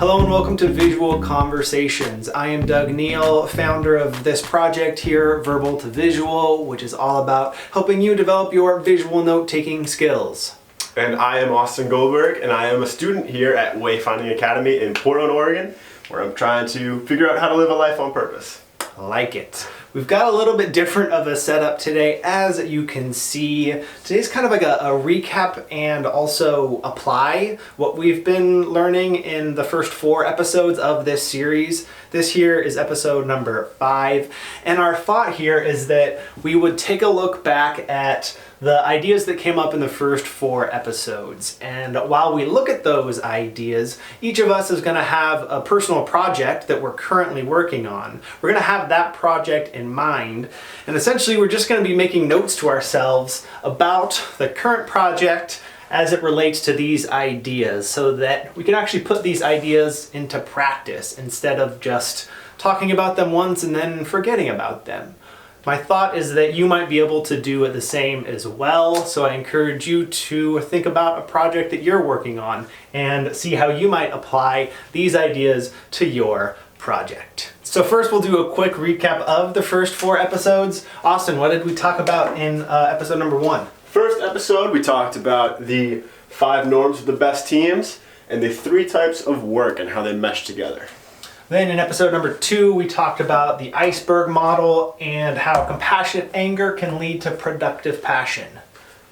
Hello and welcome to Visual Conversations. I am Doug Neill, founder of this project here, Verbal to Visual, which is all about helping you develop your visual note-taking skills. And I am Austin Goldberg, and I am a student here at Wayfinding Academy in Portland, Oregon, where I'm trying to figure out how to live a life on purpose. Like it. We've got a little bit different of a setup today, as you can see. Today's kind of like a recap and also apply what we've been learning in the first 4 episodes of this series. This here is episode number 5, and our thought here is that we would take a look back at the ideas that came up in the first 4 episodes. And while we look at those ideas, each of us is going to have a personal project that we're currently working on. We're going to have that project in mind, and essentially we're just going to be making notes to ourselves about the current project as it relates to these ideas, so that we can actually put these ideas into practice instead of just talking about them once and then forgetting about them. My thought is that you might be able to do the same as well, so I encourage you to think about a project that you're working on and see how you might apply these ideas to your project. So first we'll do a quick recap of the first 4 episodes. Austin, what did we talk about in episode number 1? First episode, we talked about the 5 norms of the best teams and the 3 types of work and how they mesh together. Then in episode number 2, we talked about the iceberg model and how compassionate anger can lead to productive passion.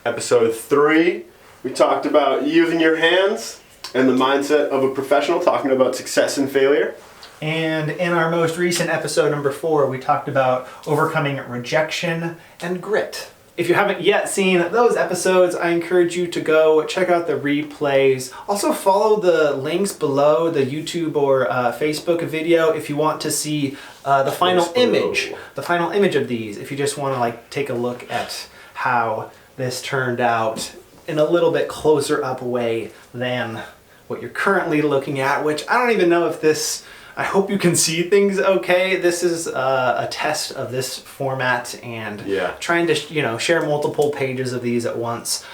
Episode 3, we talked about using your hands and the mindset of a professional, talking about success and failure. And in our most recent episode number 4, we talked about overcoming rejection and grit. If you haven't yet seen those episodes, I encourage you to go check out the replays. Also follow the links below the YouTube or Facebook video if you want to see the final image. The final image of these, if you just want to take a look at how this turned out in a little bit closer up way than what you're currently looking at, which I don't even know if this... I hope you can see things okay. This is a test of this format and trying to share multiple pages of these at once.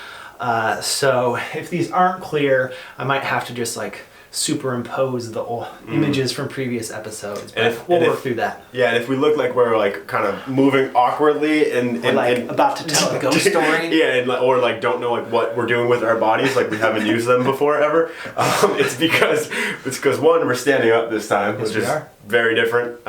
So if these aren't clear, I might have to just superimpose the images from previous episodes. But we'll work through that. Yeah, and if we look like we're kind of moving awkwardly and about to tell a ghost story. Yeah, or don't know what we're doing with our bodies, we haven't used them before ever. It's because 1, we're standing up this time, which is very different.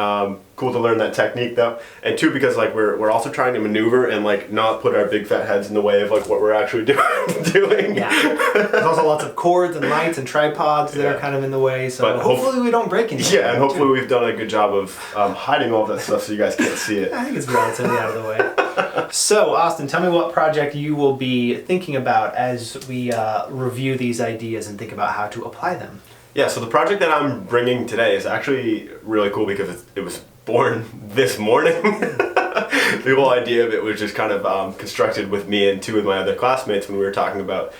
Cool to learn that technique though, and 2, because we're also trying to maneuver and not put our big fat heads in the way of what we're actually doing. Yeah, there's also lots of cords and lights and tripods that are kind of in the way. So but hopefully we don't break anything. Yeah, and hopefully we've done a good job of hiding all that stuff so you guys can't see it. I think it's relatively out of the way. So Austin, tell me what project you will be thinking about as we review these ideas and think about how to apply them. Yeah, so the project that I'm bringing today is actually really cool because it was born this morning. The whole idea of it was just kind of constructed with me and 2 of my other classmates when we were talking about,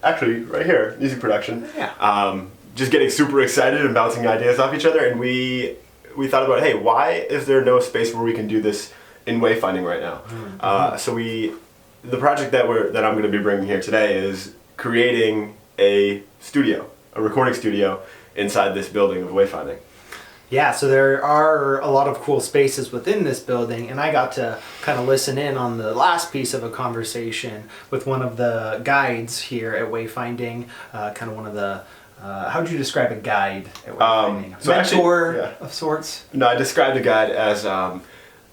actually right here, music production. Yeah. Just getting super excited and bouncing ideas off each other, and we thought about, hey, why is there no space where we can do this in wayfinding right now? Mm-hmm. So the project that I'm going to be bringing here today is creating a recording studio inside this building of wayfinding. Yeah, so there are a lot of cool spaces within this building, and I got to kind of listen in on the last piece of a conversation with one of the guides here at Wayfinding, kind of one of the, how would you describe a guide at Wayfinding? Mentor of sorts? No, I described a guide as,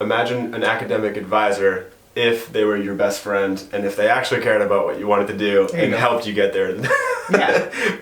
imagine an academic advisor if they were your best friend and if they actually cared about what you wanted to do and helped you get there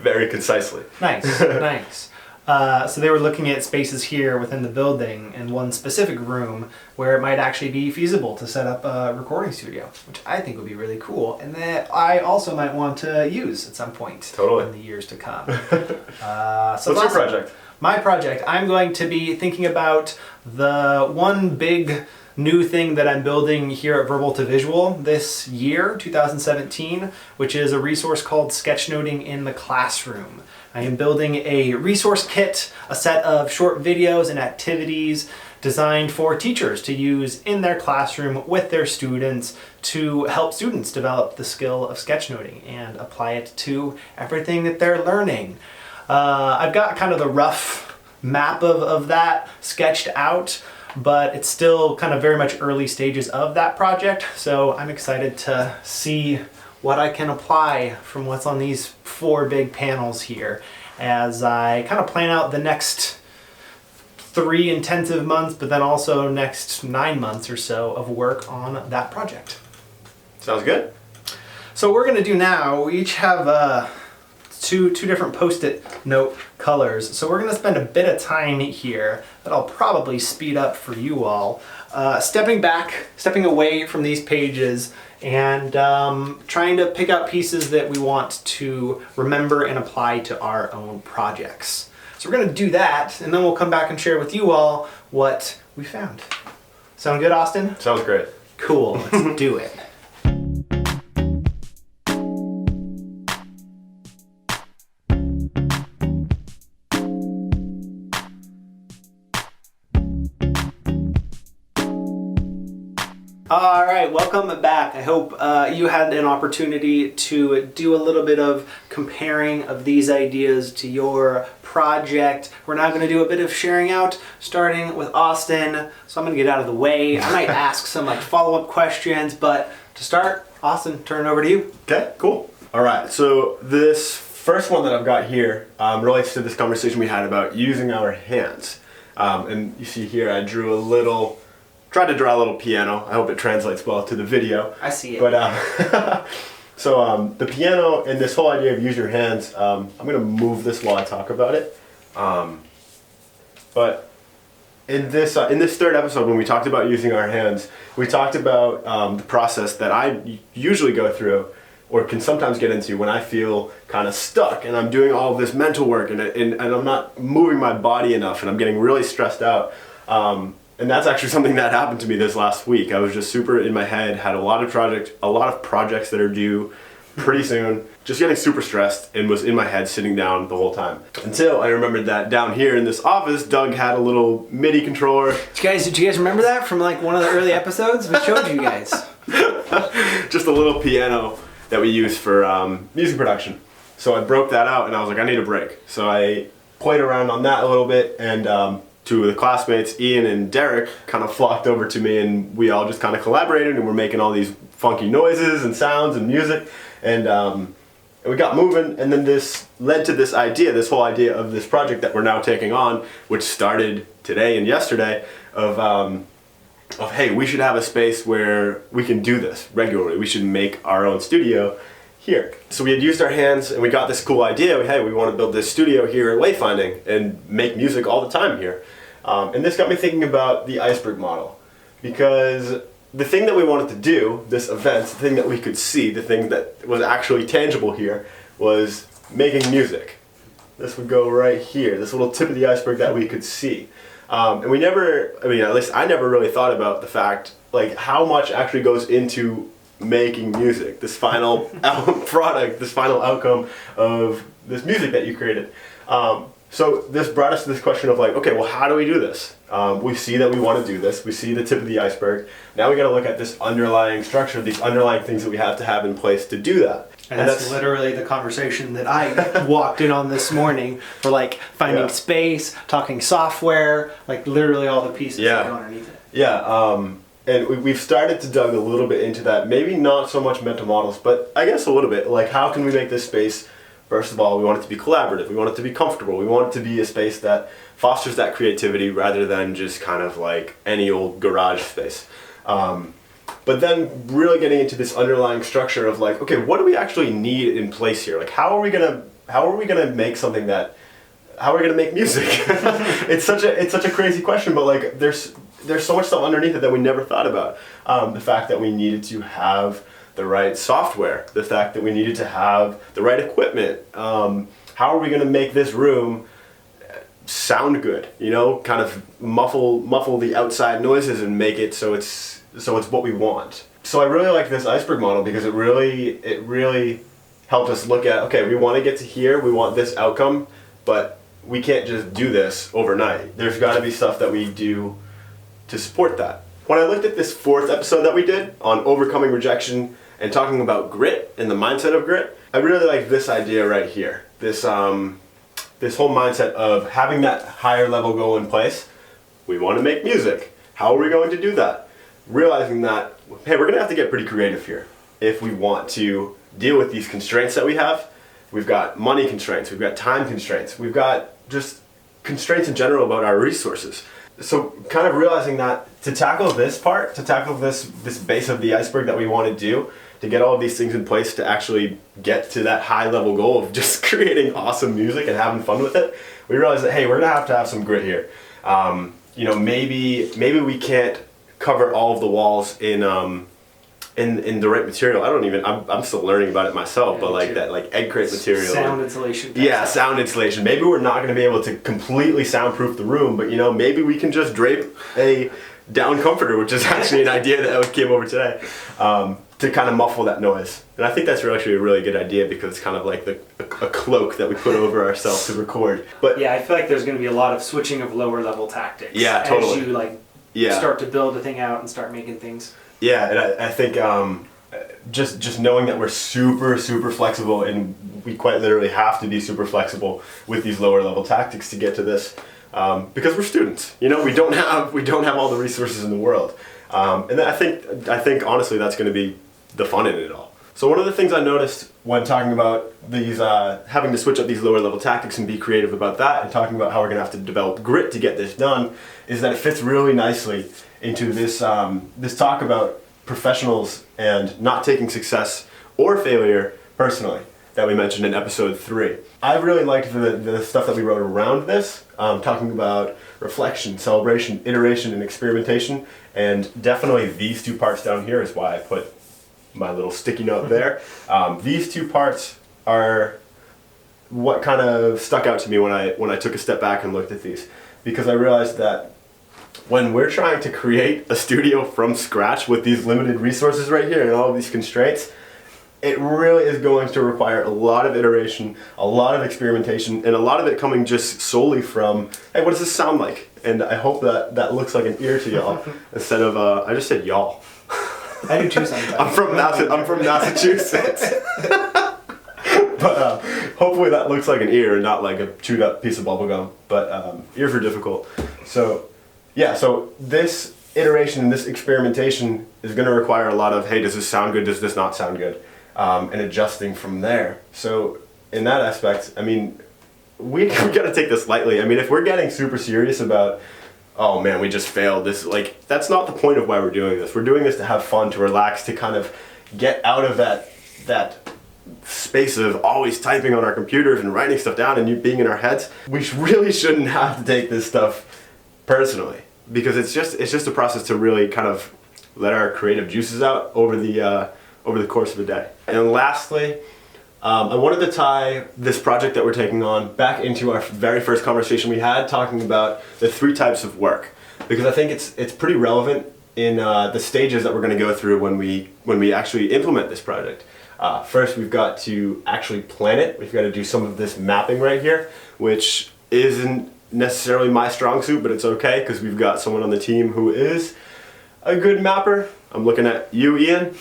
very concisely. Nice, nice. So they were looking at spaces here within the building in one specific room where it might actually be feasible to set up a recording studio, which I think would be really cool and that I also might want to use at some point in the years to come. So what's your project? My project, I'm going to be thinking about the one big new thing that I'm building here at Verbal to Visual this year, 2017, which is a resource called Sketchnoting in the Classroom. I am building a resource kit, a set of short videos and activities designed for teachers to use in their classroom with their students to help students develop the skill of sketchnoting and apply it to everything that they're learning. I've got kind of the rough map of that sketched out, but it's still kind of very much early stages of that project. So I'm excited to see what I can apply from what's on these 4 big panels here as I kind of plan out the next 3 intensive months, but then also next 9 months or so of work on that project. Sounds good. So what we're going to do now, we each have two different Post-it note colors. So we're going to spend a bit of time here that I'll probably speed up for you all, stepping away from these pages and trying to pick out pieces that we want to remember and apply to our own projects. So we're going to do that, and then we'll come back and share with you all what we found. Sound good, Austin? Sounds great. Cool, let's do it. All right, welcome back. I hope you had an opportunity to do a little bit of comparing of these ideas to your project. We're now going to do a bit of sharing out, starting with Austin. So I'm going to get out of the way. I might ask some follow-up questions, but to start, Austin, turn it over to you. Okay, cool. All right, so this first one that I've got here relates to this conversation we had about using our hands. And you see here I tried to draw a little piano. I hope it translates well to the video. I see it. But so the piano and this whole idea of use your hands, I'm going to move this while I talk about it. But in this third episode, when we talked about using our hands, we talked about the process that I usually go through or can sometimes get into when I feel kind of stuck and I'm doing all of this mental work and I'm not moving my body enough and I'm getting really stressed out. And that's actually something that happened to me this last week. I was just super in my head, had a lot of projects that are due pretty soon, just getting super stressed and was in my head sitting down the whole time. Until I remembered that down here in this office, Doug had a little MIDI controller. Did you guys remember that from one of the early episodes? We showed you guys. Just a little piano that we use for music production. So I broke that out and I was like, I need a break. So I played around on that a little bit and two of the classmates, Ian and Derek, kind of flocked over to me and we all just kind of collaborated and we're making all these funky noises and sounds and music and we got moving and then this led to this whole idea of this project that we're now taking on, which started today and yesterday of hey, we should have a space where we can do this regularly. We should make our own studio here. So we had used our hands and we got this cool idea, hey, we want to build this studio here at Wayfinding and make music all the time here. And this got me thinking about the iceberg model because the thing that we wanted to do, this event, the thing that we could see, the thing that was actually tangible here was making music. This would go right here, this little tip of the iceberg that we could see. And at least I never really thought about the fact, how much actually goes into making music, this final product, this final outcome of this music that you created. So this brought us to this question of okay, well, how do we do this? We see that we want to do this. We see the tip of the iceberg. Now we got to look at this underlying structure, these underlying things that we have to have in place to do that. And that's literally the conversation that I walked in on this morning for finding space, talking software, literally all the pieces that go underneath it. Yeah. And we've started to dug a little bit into that. Maybe not so much mental models, but I guess a little bit. How can we make this space? First of all, we want it to be collaborative. We want it to be comfortable. We want it to be a space that fosters that creativity rather than just kind of any old garage space. But then really getting into this underlying structure of okay, what do we actually need in place here? How are we gonna make something that? How are we gonna make music? It's such a crazy question, but there's so much stuff underneath it that we never thought about. The fact that we needed to have the right software, the fact that we needed to have the right equipment. How are we going to make this room sound good? Kind of muffle the outside noises and make it so it's what we want. So I really like this iceberg model because it really helped us look at, okay, we want to get to here, we want this outcome, but we can't just do this overnight. There's got to be stuff that we do to support that. When I looked at this 4th episode that we did on overcoming rejection and talking about grit and the mindset of grit, I really like this idea right here. This this whole mindset of having that higher level goal in place. We want to make music. How are we going to do that? Realizing that, hey, we're going to have to get pretty creative here if we want to deal with these constraints that we have. We've got money constraints, we've got time constraints, we've got just constraints in general about our resources. So kind of realizing that to tackle this part, to tackle this base of the iceberg that we want to do, to get all of these things in place to actually get to that high level goal of just creating awesome music and having fun with it, we realized that, hey, we're going to have some grit here. Maybe we can't cover all of the walls in the right material. I'm still learning about it myself, but like that, like egg crate material. Sound insulation. Yeah, sound insulation. Maybe we're not going to be able to completely soundproof the room, but maybe we can just drape a down comforter, which is actually an idea that came over today, to kind of muffle that noise. And I think that's actually a really good idea because it's kind of like a cloak that we put over ourselves to record. But yeah, I feel like there's going to be a lot of switching of lower level tactics. Yeah, totally. As you start to build the thing out and start making things. Yeah, and I think just knowing that we're super, super flexible, and we quite literally have to be super flexible with these lower level tactics to get to this, because we're students. We don't have all the resources in the world, and I think honestly that's going to be the fun in it all. So one of the things I noticed when talking about these having to switch up these lower level tactics and be creative about that, and talking about how we're going to have to develop grit to get this done, is that it fits really nicely into this talk about professionals and not taking success or failure personally that we mentioned in episode 3. I really liked the stuff that we wrote around this, talking about reflection, celebration, iteration, and experimentation, and definitely these 2 parts down here is why I put my little sticky note there. These 2 parts are what kind of stuck out to me when I took a step back and looked at these, because I realized that when we're trying to create a studio from scratch with these limited resources right here and all of these constraints, it really is going to require a lot of iteration, a lot of experimentation, and a lot of it coming just solely from, hey, what does this sound like? And I hope that looks like an ear to y'all instead of, I just said y'all. I do too sometimes. I'm from Massachusetts. But hopefully that looks like an ear and not like a chewed up piece of bubble gum. But ears are difficult. So yeah, so this iteration and this experimentation is going to require a lot of, hey, does this sound good? Does this not sound good? And adjusting from there. So in that aspect, I mean, we got to take this lightly. I mean, if we're getting super serious about, oh man, we just failed this, like, that's not the point of why we're doing this. We're doing this to have fun, to relax, to kind of get out of that space of always typing on our computers and writing stuff down and being in our heads. We really shouldn't have to take this stuff personally, because it's just a process to really kind of let our creative juices out over the course of a day. And lastly, I wanted to tie this project that we're taking on back into our very first conversation we had, talking about the 3 types of work, because I think it's pretty relevant in the stages that we're going to go through when we actually implement this project. First, we've got to actually plan it. We've got to do some of this mapping right here, which isn't necessarily my strong suit, but it's okay because we've got someone on the team who is a good mapper. I'm looking at you, Ian.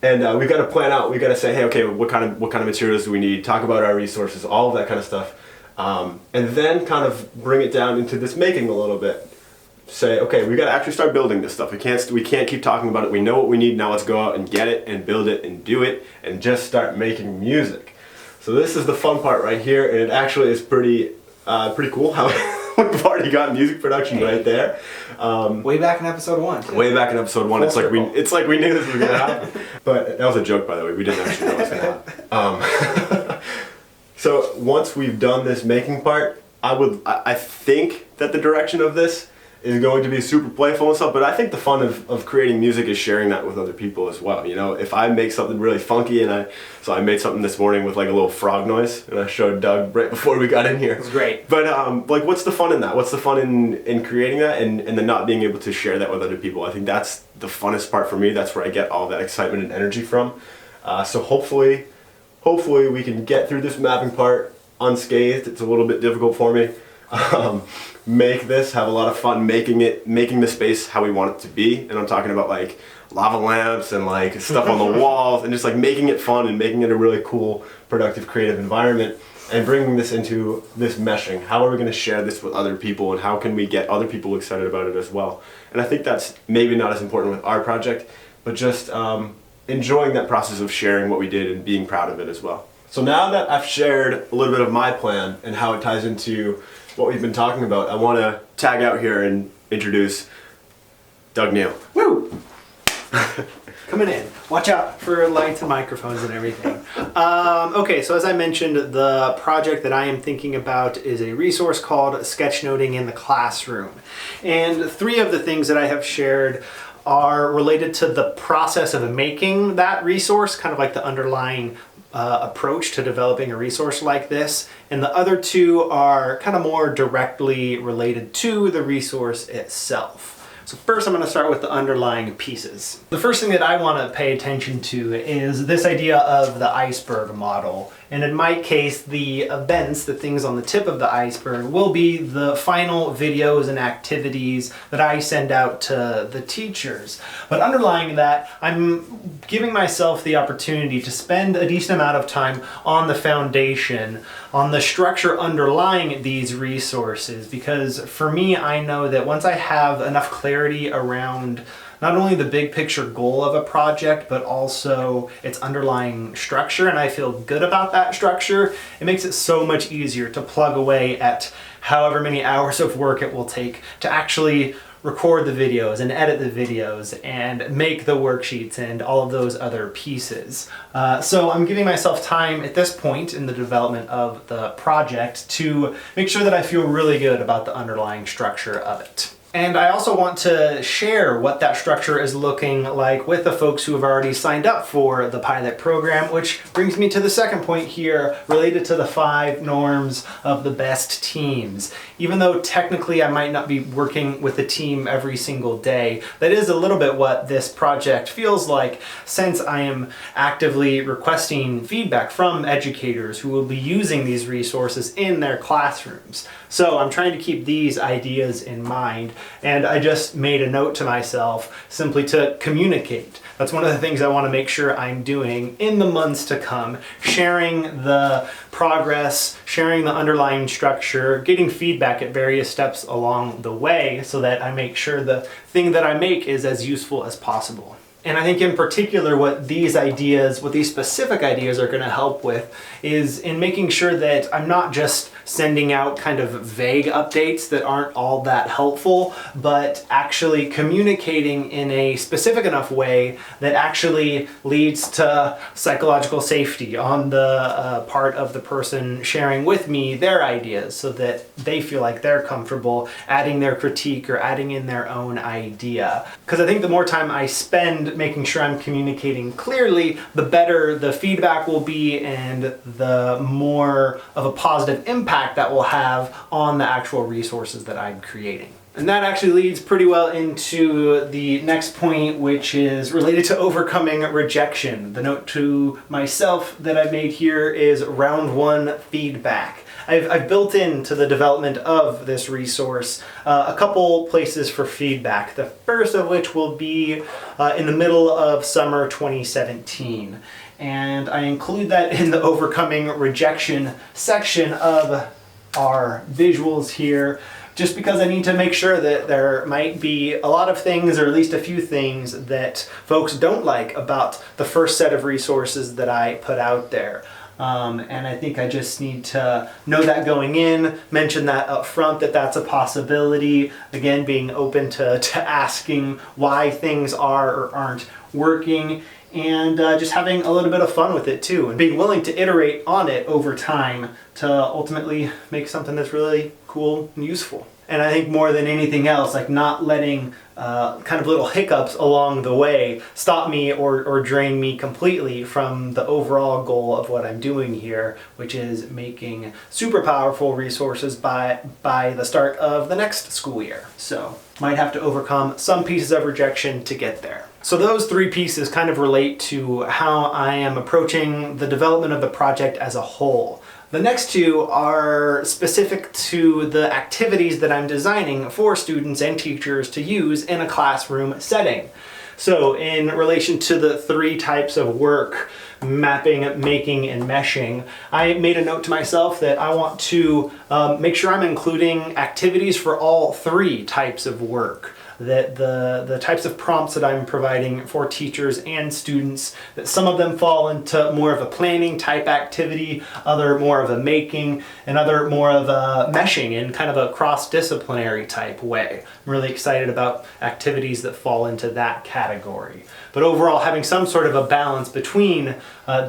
And we've got to plan out. We've got to say, hey, okay, what kind of materials do we need? Talk about our resources, all of that kind of stuff, and then kind of bring it down into this making a little bit. Say, okay, we got to actually start building this stuff. We can't keep talking about it. We know what we need now. Let's go out and get it and build it and do it and just start making music. So this is the fun part right here, and it actually is pretty cool how we've already got music production right there. Way back in episode 1. Too. Way back in episode 1, Full it's like we knew this was gonna happen. But that was a joke, by the way. We didn't actually know it was gonna happen. So once we've done this making part, I think that the direction of this is going to be super playful and stuff, but I think the fun of creating music is sharing that with other people as well. If I make something really funky, so I made something this morning with like a little frog noise, and I showed Doug right before we got in here. It was great. But like, what's the fun in that? What's the fun in creating that and then not being able to share that with other people? I think that's the funnest part for me. That's where I get all that excitement and energy from. So hopefully we can get through this mapping part unscathed. It's a little bit difficult for me. Make this, have a lot of fun making the space how we want it to be, and I'm talking about like lava lamps and like stuff on the walls and just like making it fun and making it a really cool, productive, creative environment. and bringing this into this meshing. How are we going to share this with other people, and how can we get other people excited about it as well? And I think that's maybe not as important with our project, but just enjoying that process of sharing what we did and being proud of it as well. So now that I've shared a little bit of my plan and how it ties into what we've been talking about, I want to tag out here and introduce Doug Neill. Woo! Coming in. Watch out for lights and microphones and everything. Okay, so as I mentioned, the project that I am thinking about is a resource called Sketchnoting in the Classroom. And 3 of the things that I have shared are related to the process of making that resource, kind of like the underlying approach to developing a resource like this. And the other 2 are kind of more directly related to the resource itself. So first I'm going to start with the underlying pieces. The first thing that I want to pay attention to is this idea of the iceberg model. And in my case, the events, the things on the tip of the iceberg, will be the final videos and activities that I send out to the teachers. But underlying that, I'm giving myself the opportunity to spend a decent amount of time on the foundation, on the structure underlying these resources, because for me, I know that once I have enough clarity around not only the big picture goal of a project, but also its underlying structure, and I feel good about that structure, it makes it so much easier to plug away at however many hours of work it will take to actually record the videos and edit the videos and make the worksheets and all of those other pieces. So I'm giving myself time at this point in the development of the project to make sure that I feel really good about the underlying structure of it. And I also want to share what that structure is looking like with the folks who have already signed up for the pilot program, which brings me to the second point here related to the 5 norms of the best teams. Even though technically I might not be working with a team every single day, that is a little bit what this project feels like, since I am actively requesting feedback from educators who will be using these resources in their classrooms. So I'm trying to keep these ideas in mind, and I just made a note to myself simply to communicate. That's one of the things I want to make sure I'm doing in the months to come, sharing the progress, sharing the underlying structure, getting feedback at various steps along the way so that I make sure the thing that I make is as useful as possible. And I think in particular what these specific ideas are going to help with is in making sure that I'm not just sending out kind of vague updates that aren't all that helpful, but actually communicating in a specific enough way that actually leads to psychological safety on the part of the person sharing with me their ideas, so that they feel like they're comfortable adding their critique or adding in their own idea. Because I think the more time I spend making sure I'm communicating clearly, the better the feedback will be and the more of a positive impact that will have on the actual resources that I'm creating. And that actually leads pretty well into the next point, which is related to overcoming rejection. The note to myself that I made here is round 1 feedback. I've built into the development of this resource a couple places for feedback. The first of which will be in the middle of summer 2017. And I include that in the overcoming rejection section of our visuals here, just because I need to make sure that there might be a lot of things, or at least a few things, that folks don't like about the first set of resources that I put out there. And I think I just need to know that going in, mention that up front, that that's a possibility. Again, being open to asking why things are or aren't working, and just having a little bit of fun with it too, and being willing to iterate on it over time to ultimately make something that's really cool and useful. And I think more than anything else, like not letting kind of little hiccups along the way stop me or drain me completely from the overall goal of what I'm doing here, which is making super powerful resources by the start of the next school year. So might have to overcome some pieces of rejection to get there. So those 3 pieces kind of relate to how I am approaching the development of the project as a whole. The next 2 are specific to the activities that I'm designing for students and teachers to use in a classroom setting. So in relation to the 3 types of work, mapping, making, and meshing, I made a note to myself that I want to make sure I'm including activities for all three types of work. That the types of prompts that I'm providing for teachers and students, that some of them fall into more of a planning type activity, other more of a making, and other more of a meshing in kind of a cross-disciplinary type way. I'm really excited about activities that fall into that category. But overall, having some sort of a balance between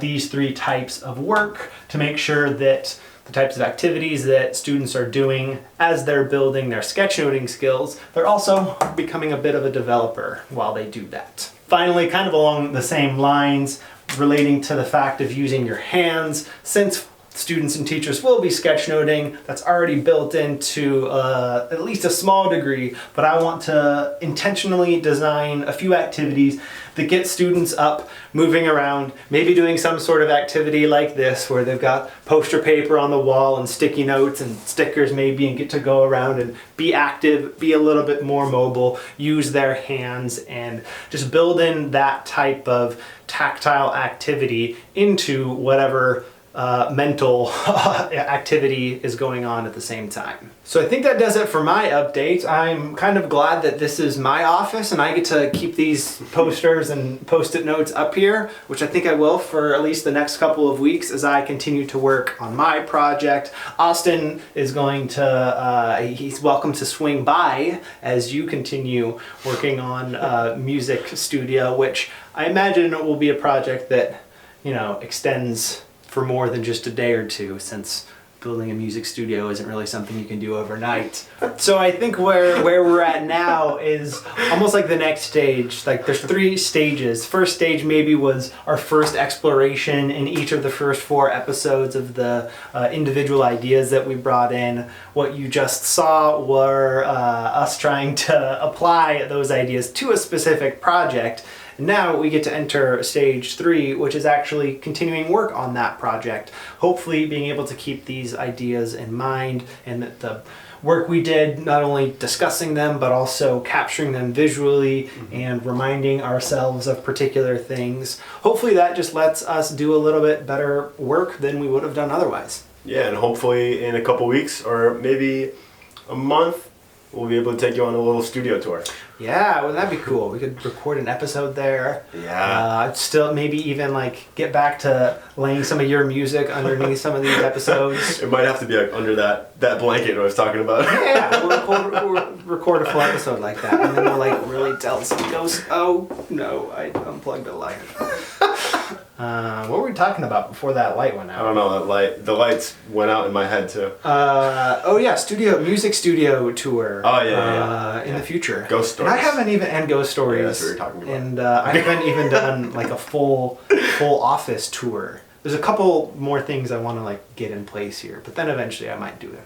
these three types of work to make sure that the types of activities that students are doing as they're building their sketchnoting skills, they're also becoming a bit of a developer while they do that. Finally, kind of along the same lines, relating to the fact of using your hands, since students and teachers will be sketchnoting, that's already built into at least a small degree, but I want to intentionally design a few activities that get students up, moving around, maybe doing some sort of activity like this where they've got poster paper on the wall and sticky notes and stickers maybe, and get to go around and be active, be a little bit more mobile, use their hands, and just build in that type of tactile activity into whatever mental activity is going on at the same time. So I think that does it for my update. I'm kind of glad that this is my office and I get to keep these posters and post-it notes up here, which I think I will for at least the next couple of weeks as I continue to work on my project. Austin is going to, he's welcome to swing by as you continue working on music studio, which I imagine will be a project that, you know, extends for more than just a day or two, since building a music studio isn't really something you can do overnight. So I think where we're at now is almost like the next stage. Like there's 3 stages. First stage maybe was our first exploration in each of the first 4 episodes of the individual ideas that we brought in. What you just saw were us trying to apply those ideas to a specific project. Now we get to enter stage 3, which is actually continuing work on that project. Hopefully being able to keep these ideas in mind, and that the work we did, not only discussing them, but also capturing them visually and reminding ourselves of particular things. Hopefully that just lets us do a little bit better work than we would have done otherwise. Yeah, and hopefully in a couple weeks or maybe a month, we'll be able to take you on a little studio tour. Yeah, well, that'd be cool. We could record an episode there. Yeah. Still, maybe even like get back to laying some of your music underneath some of these episodes. It might have to be like under that blanket I was talking about. Yeah, we'll record a full episode like that, and then we'll like really tell some ghosts. Oh no, I unplugged a light. What were we talking about before that light went out? I don't know, the lights went out in my head too. Oh yeah, music studio tour. Oh yeah. In the future. Ghost stories. And I haven't even, and ghost stories. Yeah, that's what you're talking about. And I haven't even done like a full office tour. There's a couple more things I want to like get in place here, but then eventually I might do a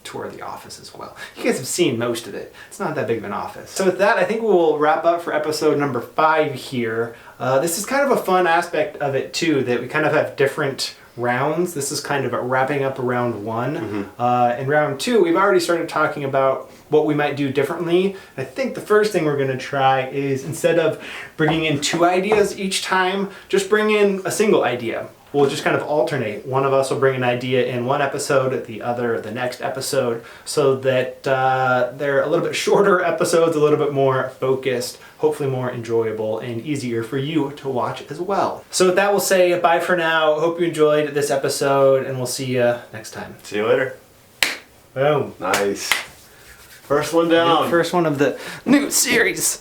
tour of the office as well. You guys have seen most of it. It's not that big of an office. So with that, I think we'll wrap up for episode number 5 here. This is kind of a fun aspect of it too, that we kind of have different rounds. This is kind of wrapping up round 1. In round 2, we've already started talking about what we might do differently. I think the first thing we're going to try is, instead of bringing in 2 ideas each time, just bring in a single idea. We'll just kind of alternate. One of us will bring an idea in one episode, the other the next episode, so that they're a little bit shorter episodes, a little bit more focused, hopefully more enjoyable and easier for you to watch as well. So with that, we'll say bye for now. Hope you enjoyed this episode, and we'll see you next time. See you later. Boom. Nice. First one down. First one of the new series.